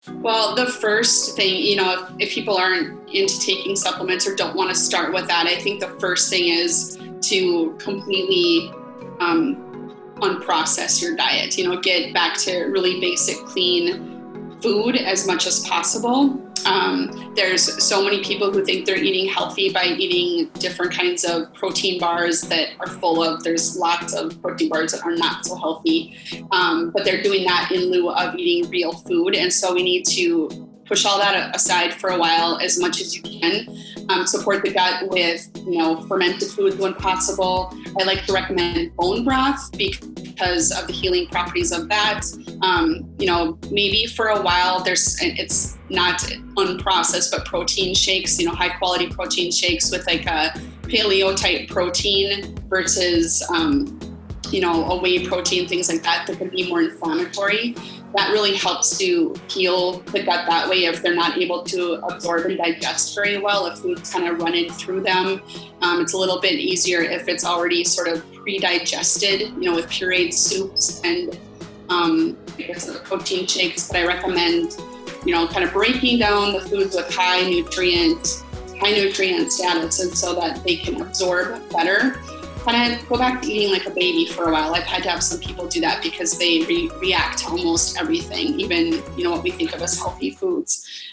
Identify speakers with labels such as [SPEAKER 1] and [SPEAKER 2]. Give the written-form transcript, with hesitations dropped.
[SPEAKER 1] Well, the first thing, if people aren't into taking supplements or don't want to start with that, I think the first thing is to completely unprocess your diet, get back to really basic, clean food as much as possible. There's so many people who think they're eating healthy by eating different kinds of protein bars that are there's lots of protein bars that are not so healthy, but they're doing that in lieu of eating real food. And so we need to push all that aside for a while as much as you can. Support the gut with, fermented foods when possible. I like to recommend bone broth because of the healing properties of that. Maybe for a while it's not unprocessed, but protein shakes, high quality protein shakes with like a paleo type protein versus, a whey protein, things like that can be more inflammatory. That really helps to heal the gut that way if they're not able to absorb and digest very well, if food's kind of running through them. It's a little bit easier if it's already sort of pre-digested, with pureed soups and protein shakes. But I recommend, kind of breaking down the foods with high nutrient status, and so that they can absorb better. Kind of go back to eating like a baby for a while. I've had to have some people do that because they react to almost everything, even what we think of as healthy foods.